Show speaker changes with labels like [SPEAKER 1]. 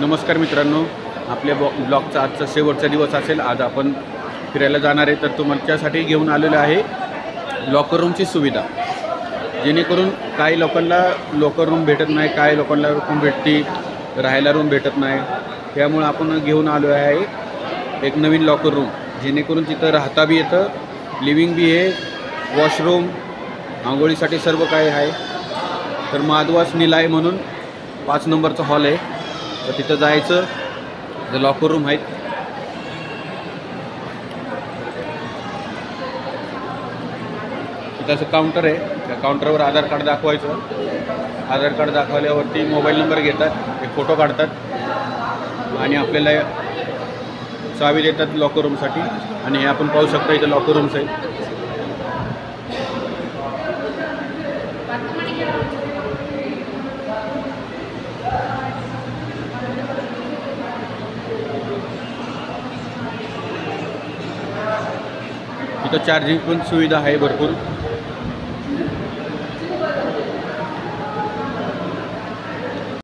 [SPEAKER 1] नमस्कार मित्रांनो, आपल्या ब्लॉगचा आजचा शेवटचा दिवस असेल। आज आपण फिरायला जाणार आहे, तर तुमच्यासाठी घेऊन आलेलो आहे लॉकर रूमची सुविधा। जेणेकरून काही लोकांना लॉकर रूम भेटत नाही, काही लोकांना रूम भेटते, राहायला रूम भेटत नाही। त्यामुळे आपण घेऊन आलो आहे एक नवीन लॉकर रूम, जेणेकरून तिथं राहता बी येतं, लिव्हिंग बी आहे, वॉशरूम, आंघोळीसाठी सर्व काही आहे। तर माधवास निलाय म्हणून 5 नंबरचा हॉल आहे, तर तिथं जायचं। जे लॉकर रूम आहेत तिथं असं काउंटर आहे, त्या काउंटरवर आधार कार्ड दाखवायचं। आधार कार्ड दाखवल्यावरती मोबाईल नंबर घेतात, एक फोटो काढतात आणि आपल्याला चावी देतात लॉकर रूमसाठी। आणि हे आपण पाहू शकता इथं लॉकर रूम्स आहेत। इथं चार्जिंग पण सुविधा आहे भरपूर।